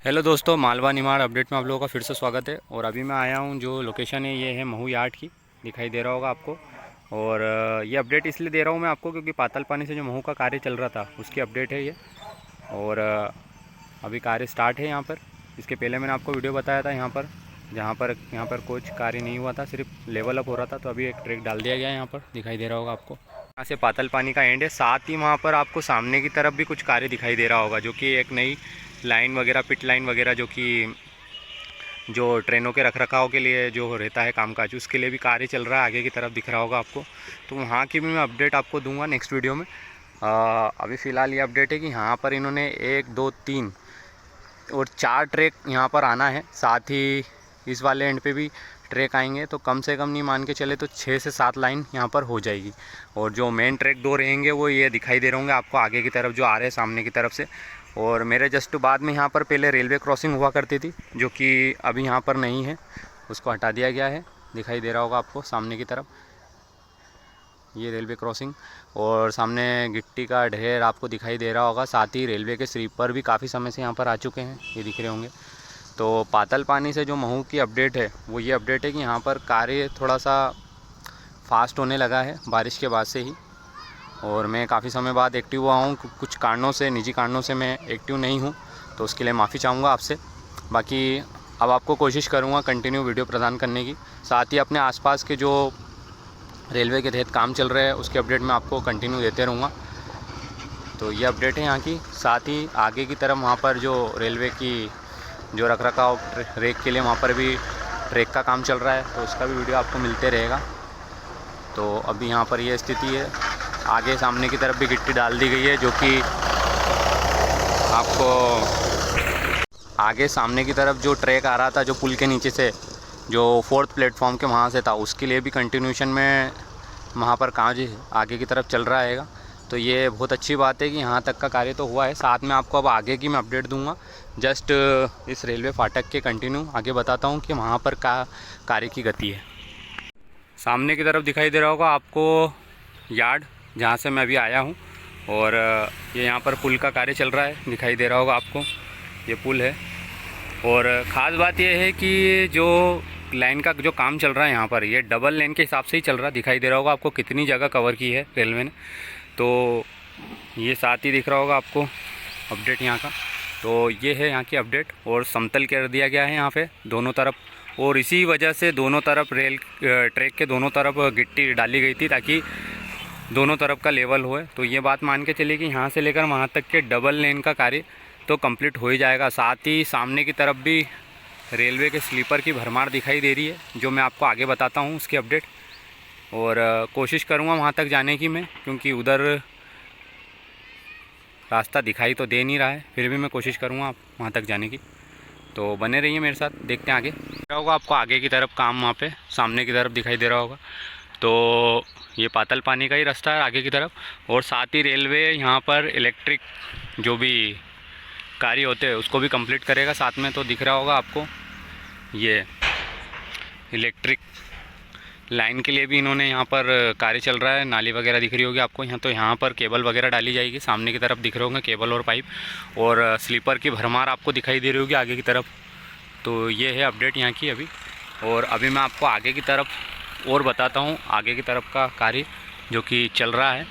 Hello दोस्तों, Malwa Nimar update में आप लोगों का फिर से स्वागत है। और अभी मैं आया हूँ, जो लोकेशन है ये है महू यार्ड की, दिखाई दे रहा होगा आपको। और ये अपडेट इसलिए दे रहा हूँ मैं आपको क्योंकि पाताल पानी से जो महू का कार्य चल रहा था उसकी अपडेट है ये। और अभी कार्य स्टार्ट है यहाँ पर। इसके पहले मैंने आपको वीडियो बताया था यहाँ पर कुछ कार्य नहीं हुआ था, सिर्फ लेवल अप हो रहा था। तो अभी एक ट्रैक डाल दिया गया है यहाँ पर, दिखाई दे रहा होगा आपको। यहाँ से पाताल पानी का एंड है, साथ ही वहाँ पर आपको सामने की तरफ भी कुछ कार्य दिखाई दे रहा होगा, जो कि एक नई लाइन वगैरह, पिट लाइन वगैरह, जो ट्रेनों के रखरखाव के लिए जो रहता है कामकाज, उसके लिए भी कार्य चल रहा है, आगे की तरफ दिख रहा होगा आपको। तो वहाँ की भी मैं अपडेट आपको दूंगा नेक्स्ट वीडियो में। अभी फ़िलहाल ये अपडेट है कि यहाँ पर इन्होंने 1 2 3 और 4 ट्रैक यहाँ पर आना है। साथ ही इस वाले एंड पे भी ट्रैक आएंगे, तो कम से कम नहीं मान के चले तो 6 से 7 लाइन यहाँ पर हो जाएगी। और जो मेन ट्रैक 2 रहेंगे वो ये दिखाई दे रहे होंगे आपको आगे की तरफ, जो आ रहे हैं सामने की तरफ से। और मेरे जस्ट बाद में यहाँ पर पहले रेलवे क्रॉसिंग हुआ करती थी, जो कि अभी यहाँ पर नहीं है, उसको हटा दिया गया है। दिखाई दे रहा होगा आपको सामने की तरफ ये रेलवे क्रॉसिंग, और सामने गिट्टी का ढेर आपको दिखाई दे रहा होगा। साथ ही रेलवे के स्लीपर भी काफ़ी समय से यहाँ पर आ चुके हैं, ये दिख रहे होंगे। तो पाताल पानी से जो महू की अपडेट है वो ये अपडेट है कि यहाँ पर कार्य थोड़ा सा फास्ट होने लगा है बारिश के बाद से ही। और मैं काफ़ी समय बाद एक्टिव हुआ हूँ, कुछ कारणों से, निजी कारणों से मैं एक्टिव नहीं हूँ, तो उसके लिए माफ़ी चाहूँगा आपसे। बाकी अब आपको कोशिश करूँगा कंटिन्यू वीडियो प्रदान करने की। साथ ही अपने आसपास के जो रेलवे के तहत काम चल रहे हैं उसके अपडेट मैं आपको कंटिन्यू देते रहूँगा। तो ये अपडेट है यहाँ की। साथ ही आगे की तरफ वहाँ पर जो रेलवे की जो रखरखाव रेक के लिए वहाँ पर भी ट्रैक का काम चल रहा है, तो उसका भी वीडियो आपको मिलते रहेगा। तो अभी यहाँ पर ये स्थिति है। आगे सामने की तरफ भी गिट्टी डाल दी गई है, जो कि आपको आगे सामने की तरफ जो ट्रैक आ रहा था, जो पुल के नीचे से, जो 4th प्लेटफॉर्म के वहाँ से था, उसके लिए भी कंटिन्यूशन में वहाँ पर काम आगे की तरफ चल रहा है। तो ये बहुत अच्छी बात है कि यहाँ तक का कार्य तो हुआ है। साथ में आपको अब आगे की मैं अपडेट दूंगा। जस्ट इस रेलवे फाटक के कंटिन्यू आगे बताता हूँ कि वहाँ पर कार्य की गति है। सामने की तरफ दिखाई दे रहा होगा आपको यार्ड, जहाँ से मैं अभी आया हूँ। और ये यहाँ पर पुल का कार्य चल रहा है, दिखाई दे रहा होगा आपको, ये पुल है। और ख़ास बात यह है कि जो लाइन का जो काम चल रहा है यहाँ पर, ये डबल लेन के हिसाब से ही चल रहा है। दिखाई दे रहा होगा आपको कितनी जगह कवर की है रेलवे ने, तो ये साथ ही दिख रहा होगा आपको अपडेट यहाँ का। तो ये है यहाँ की अपडेट। और समतल कर दिया गया है यहाँ पे दोनों तरफ, और इसी वजह से दोनों तरफ ट्रैक के दोनों तरफ गिट्टी डाली गई थी, ताकि दोनों तरफ का लेवल होए। तो ये बात मान के चलिए कि यहाँ से लेकर वहाँ तक के डबल लेन का कार्य तो कंप्लीट हो ही जाएगा। साथ ही सामने की तरफ भी रेलवे के स्लीपर की भरमार दिखाई दे रही है, जो मैं आपको आगे बताता हूँ उसकी अपडेट। और कोशिश करूँगा वहाँ तक जाने की मैं, क्योंकि उधर रास्ता दिखाई तो दे नहीं रहा है, फिर भी मैं कोशिश करूँगा आप वहाँ तक जाने की। तो बने रहिए मेरे साथ, देखते हैं आगे क्या होगा। आपको आगे की तरफ काम वहाँ पे सामने की तरफ दिखाई दे रहा होगा। तो ये पाताल पानी का ही रास्ता है आगे की तरफ। और साथ ही रेलवे यहाँ पर इलेक्ट्रिक जो भी कार्य होते हैं उसको भी कंप्लीट करेगा साथ में। तो दिख रहा होगा आपको ये इलेक्ट्रिक लाइन के लिए भी इन्होंने यहाँ पर कार्य चल रहा है। नाली वगैरह दिख रही होगी आपको यहाँ, तो यहाँ पर केबल वगैरह डाली जाएगी। सामने की तरफ दिख रहे होंगे केबल और पाइप, और स्लीपर की भरमार आपको दिखाई दे रही होगी आगे की तरफ। तो ये है अपडेट यहाँ की अभी। और अभी मैं आपको आगे की तरफ और बताता हूँ, आगे की तरफ का कार्य जो कि चल रहा है।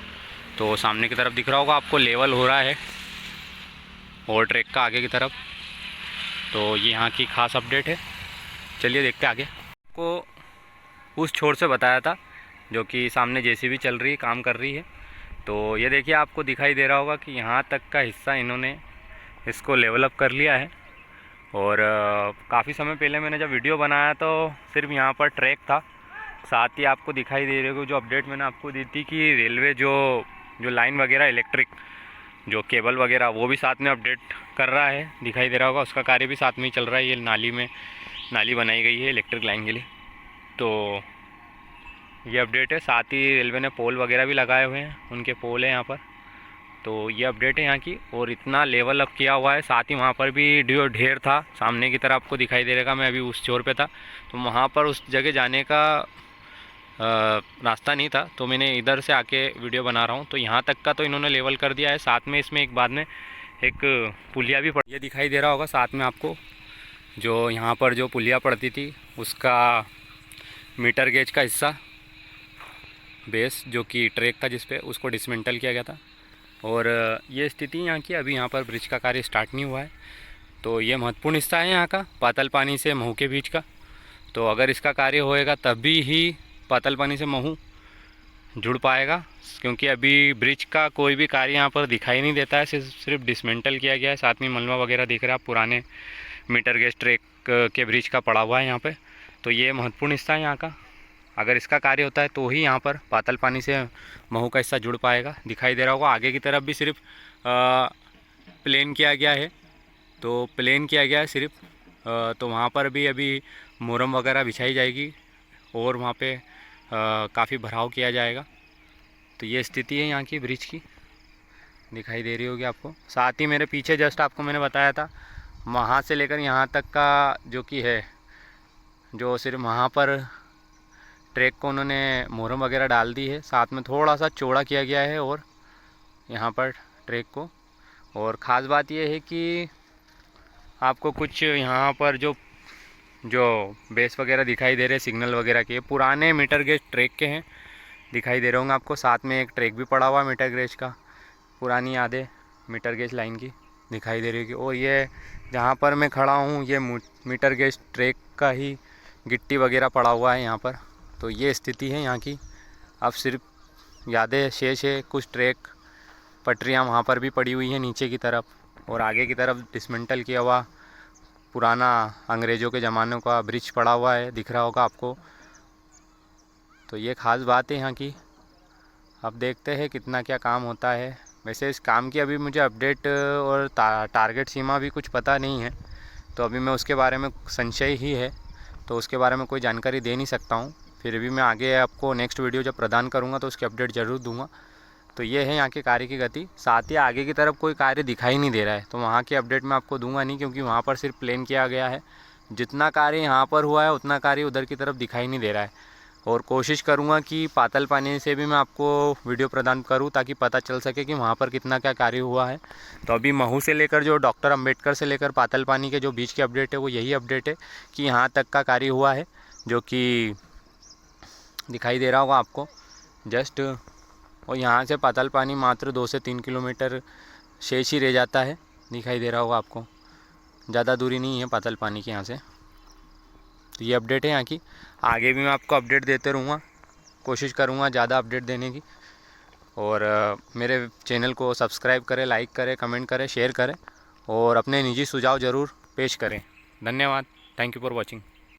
तो सामने की तरफ दिख रहा होगा आपको लेवल हो रहा है और ट्रैक का आगे की तरफ। तो ये यहाँ की खास अपडेट है। चलिए देखते आगे। आपको उस छोर से बताया था जो कि सामने जेसीबी चल रही है, काम कर रही है। तो ये देखिए आपको दिखाई दे रहा होगा कि यहाँ तक का हिस्सा इन्होंने इसको लेवल अप कर लिया है। और काफ़ी समय पहले मैंने जब वीडियो बनाया तो सिर्फ यहाँ पर ट्रैक था। साथ ही आपको दिखाई दे रही होगी जो अपडेट मैंने आपको दी थी कि रेलवे जो लाइन वगैरह इलेक्ट्रिक जो केबल वगैरह वो भी साथ में अपडेट कर रहा है, दिखाई दे रहा होगा। उसका कार्य भी साथ में ही चल रहा है। ये नाली बनाई गई है इलेक्ट्रिक लाइन के लिए, तो ये अपडेट है। साथ ही रेलवे ने पोल वगैरह भी लगाए हुए हैं, उनके पोल हैं यहाँ पर। तो ये अपडेट है यहाँ की। और इतना लेवल अप किया हुआ है। साथ ही वहाँ पर भी ढेर था, सामने की तरफ आपको दिखाई दे रहेगा। मैं अभी उस छोर पे था, तो वहाँ पर उस जगह जाने का रास्ता नहीं था, तो मैंने इधर से आके वीडियो बना रहा हूँ। तो यहाँ तक का तो इन्होंने लेवल कर दिया है। साथ में इसमें एक बाद में एक पुलिया भी ये दिखाई दे रहा होगा साथ में आपको। जो यहाँ पर जो पुलिया पड़ती थी उसका मीटर गेज का हिस्सा बेस जो कि ट्रैक था जिस पे, उसको डिसमेंटल किया गया था। और ये स्थिति यहाँ की, अभी यहाँ पर ब्रिज का कार्य स्टार्ट नहीं हुआ है। तो ये महत्वपूर्ण हिस्सा है यहाँ का पाताल पानी से महू के बीच का। तो अगर इसका कार्य होएगा तभी ही पाताल पानी से महू जुड़ पाएगा, क्योंकि अभी ब्रिज का कोई भी कार्य यहाँ पर दिखाई नहीं देता है, सिर्फ डिसमेंटल किया गया है। साथ में मलबा वगैरह दिख रहा है, पुराने मीटर गेज ट्रैक के ब्रिज का पड़ा हुआ है यहाँ पे। तो ये महत्वपूर्ण हिस्सा है यहाँ का। अगर इसका कार्य होता है तो ही यहाँ पर पाताल पानी से महू का हिस्सा जुड़ पाएगा। दिखाई दे रहा होगा आगे की तरफ भी सिर्फ प्लेन किया गया है, तो प्लेन किया गया है सिर्फ। तो वहाँ पर भी अभी मोरम वगैरह बिछाई जाएगी और वहाँ पे काफ़ी भराव किया जाएगा। तो ये स्थिति है यहाँ की ब्रिज की, दिखाई दे रही होगी आपको। साथ ही मेरे पीछे जस्ट आपको मैंने बताया था वहाँ से लेकर यहाँ तक का जो कि है, जो सिर्फ वहाँ पर ट्रैक को उन्होंने मोरम वगैरह डाल दी है। साथ में थोड़ा सा चौड़ा किया गया है और यहाँ पर ट्रैक को। और ख़ास बात यह है कि आपको कुछ यहाँ पर जो बेस वगैरह दिखाई दे रहे सिग्नल वगैरह के, पुराने मीटर गेज ट्रैक के हैं, दिखाई दे रहे होंगे आपको। साथ में एक ट्रैक भी पड़ा हुआ मीटर गेज का, पुरानी यादें मीटर गेज लाइन की दिखाई दे रही होगी। और ये जहाँ पर मैं खड़ा हूँ ये मीटर गेज ट्रैक का ही गिट्टी वगैरह पड़ा हुआ है यहाँ पर। तो ये स्थिति है यहाँ की। अब सिर्फ यादें शेष है, कुछ ट्रैक पटरियाँ वहाँ पर भी पड़ी हुई हैं नीचे की तरफ, और आगे की तरफ डिसमेंटल किया हुआ पुराना अंग्रेज़ों के ज़माने का ब्रिज पड़ा हुआ है, दिख रहा होगा आपको। तो ये ख़ास बात है यहाँ की। अब देखते हैं कितना क्या काम होता है। वैसे इस काम की अभी मुझे अपडेट और टारगेट सीमा भी कुछ पता नहीं है, तो अभी मैं उसके बारे में संशय ही है, तो उसके बारे में कोई जानकारी दे नहीं सकता हूँ। फिर भी मैं आगे आपको नेक्स्ट वीडियो जब प्रदान करूँगा तो उसकी अपडेट ज़रूर दूँगा। तो ये है यहाँ के कार्य की गति। साथ ही आगे की तरफ कोई कार्य दिखाई नहीं दे रहा है, तो वहाँ की अपडेट मैं आपको दूंगा नहीं, क्योंकि वहाँ पर सिर्फ प्लेन किया गया है। जितना कार्य यहाँ पर हुआ है उतना कार्य उधर की तरफ दिखाई नहीं दे रहा है। और कोशिश करूँगा कि पाताल पानी से भी मैं आपको वीडियो प्रदान करूँ, ताकि पता चल सके कि वहाँ पर कितना क्या कार्य हुआ है। तो अभी महू से लेकर जो डॉक्टर अम्बेडकर से लेकर पाताल पानी के जो बीच की अपडेट है वो यही अपडेट है कि यहाँ तक का कार्य हुआ है, जो कि दिखाई दे रहा होगा आपको जस्ट। और यहाँ से पाताल पानी मात्र 2 से 3 किलोमीटर शेष ही रह जाता है, दिखाई दे रहा होगा आपको। ज़्यादा दूरी नहीं है पाताल पानी की यहाँ से। तो ये अपडेट है यहाँ की। आगे भी मैं आपको अपडेट देते रहूँगा, कोशिश करूँगा ज़्यादा अपडेट देने की। और मेरे चैनल को सब्सक्राइब करें, लाइक करें, कमेंट करें, शेयर करें और अपने निजी सुझाव ज़रूर पेश करें। धन्यवाद। Thank you for watching.